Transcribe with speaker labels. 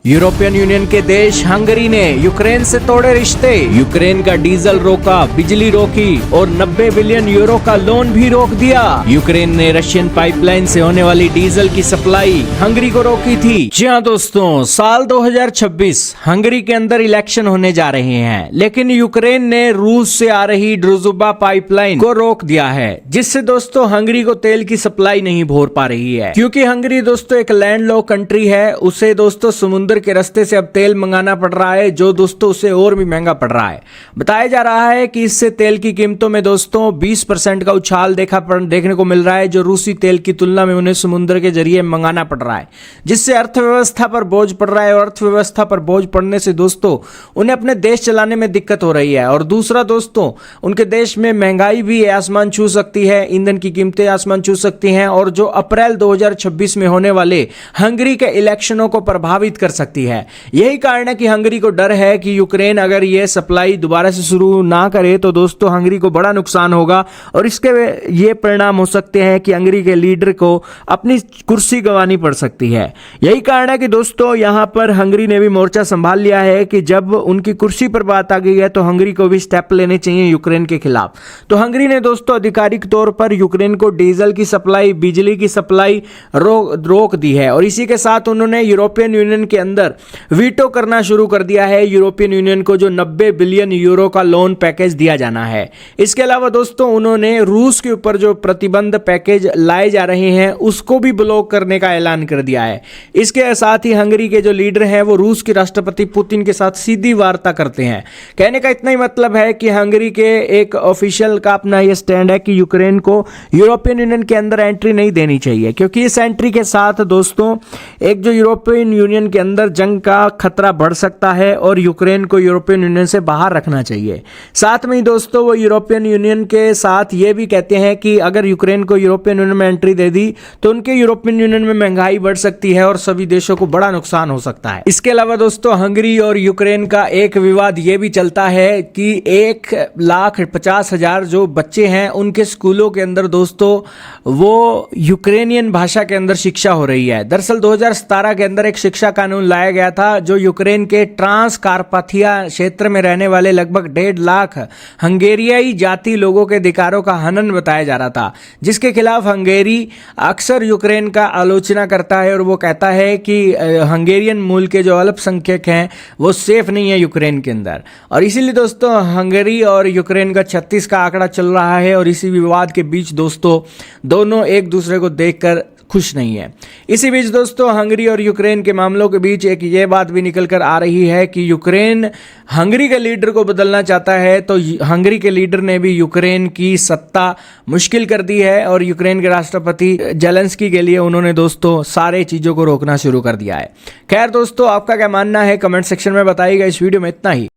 Speaker 1: European union के देश Hungary ने यूक्रेन से तोड़े रिश्ते, यूक्रेन का डीजल रोका, बिजली रोकी और 90 बिलियन यूरो का लोन भी रोक दिया। यूक्रेन ने रशियन पाइपलाइन से होने वाली डीजल की सप्लाई हंगरी को रोकी थी। जी हाँ दोस्तों, साल 2026 हंगरी के अंदर इलेक्शन होने जा रहे हैं, लेकिन यूक्रेन ने रूस से आ रही ड्रूजबा पाइपलाइन को रोक दिया है, जिससे दोस्तों हंगरी को तेल की सप्लाई नहीं हो पा रही है। क्योंकि हंगरी दोस्तों एक लैंडलॉक कंट्री है, उसे दोस्तों समुद्र के रास्ते से अब तेल मंगाना पड़ रहा है, जो दोस्तों उसे और भी महंगा पड़ रहा है। बताया जा रहा है कि इससे तेल की कीमतों में दोस्तों 20% का उछाल देखने को मिल रहा है, जो रूसी तेल की तुलना में उन्हें समुद्र के जरिए मंगाना पड़ रहा है, जिससे अर्थव्यवस्था पर बोझ पड़ रहा है। और अर्थव्यवस्था पर बोझ पड़ने से दोस्तों उन्हें अपने देश चलाने में दिक्कत हो रही है। और दूसरा दोस्तों, उनके देश में महंगाई भी आसमान छू सकती है, ईंधन की कीमतें आसमान छू सकती हैं, और जो अप्रैल 2026 में होने वाले हंगरी के इलेक्शनों को प्रभावित कर सकती है। यही कारण है कि हंगरी को डर है कि यूक्रेन अगर यह सप्लाई दोबारा से शुरू ना करे तो दोस्तों हंगरी को बड़ा नुकसान होगा, और इसके ये परिणाम हो सकते हैं कि हंगरी के लीडर को अपनी कुर्सी गंवानी पड़ सकती है। यही कारण है कि दोस्तों यहां पर हंगरी ने भी मोर्चा संभाल लिया है कि जब उनकी कुर्सी पर बात आ गई है तो हंगरी को भी स्टेप लेने चाहिए यूक्रेन के खिलाफ। तो हंगरी ने दोस्तों आधिकारिक तौर पर यूक्रेन को डीजल की सप्लाई, बिजली की सप्लाई रोक दी है, और इसी के साथ उन्होंने यूरोपियन यूनियन के अंदर वीटो करना शुरू कर दिया है यूरोपियन यूनियन को जो 90 बिलियन यूरो का लोन पैकेज दिया जाना है। इसके अलावा दोस्तों उन्होंने रूस के ऊपर जो प्रतिबंध पैकेज लाए जा रहे हैं उसको भी ब्लॉक करने का ऐलान कर दिया है। इसके साथ ही हंगरी के जो लीडर हैं वो रूस के राष्ट्रपति पुतिन के साथ सीधी वार्ता करते हैं। कहने का इतना ही मतलब है कि हंगरी के एक ऑफिशियल का अपना यह स्टैंड है कि यूक्रेन को यूरोपियन यूनियन के अंदर एंट्री नहीं देनी चाहिए, क्योंकि इस एंट्री के साथ दोस्तों एक जो यूरोपियन यूनियन के अंदर जंग का खतरा बढ़ सकता है, और यूक्रेन को यूरोपियन यूनियन से बाहर रखना चाहिए। साथ में ही दोस्तों वो यूरोपियन यूनियन के साथ ये भी कहते हैं कि अगर यूक्रेन को यूरोपियन यूनियन में एंट्री दे दी तो उनके यूरोपियन यूनियन में महंगाई बढ़ सकती है और सभी देशों को बड़ा नुकसान हो सकता है। इसके अलावा दोस्तों हंगरी और यूक्रेन का एक विवाद ये भी चलता है कि 1,50,000 जो बच्चे हैं उनके स्कूलों के अंदर दोस्तों वो यूक्रेनियन भाषा के अंदर शिक्षा हो रही है। दरअसल 2017 के अंदर एक शिक्षा कानून लाया गया था जो यूक्रेन के ट्रांस कारपाथिया क्षेत्र में रहने वाले लगभग 1.5 लाख हंगेरियाई जाति लोगों के अधिकारों का हनन बताया जा रहा था, जिसके खिलाफ हंगेरी अक्सर यूक्रेन का आलोचना करता है, और वो कहता है कि हंगेरियन मूल के जो अल्पसंख्यक हैं वो सेफ नहीं है यूक्रेन के अंदर। और इसीलिए दोस्तों हंगरी और यूक्रेन का 36 का आंकड़ा चल रहा है, और इसी विवाद के बीच दोस्तों दोनों एक दूसरे को देखकर खुश नहीं है। इसी बीच दोस्तों हंगरी और यूक्रेन के मामलों के बीच एक ये बात भी निकल कर आ रही है कि यूक्रेन हंगरी के लीडर को बदलना चाहता है, तो हंगरी के लीडर ने भी यूक्रेन की सत्ता मुश्किल कर दी है, और यूक्रेन के राष्ट्रपति जेलेंस्की के लिए उन्होंने दोस्तों सारे चीज़ों को रोकना शुरू कर दिया है। खैर दोस्तों, आपका क्या मानना है कमेंट सेक्शन में बताइएगा। इस वीडियो में इतना ही।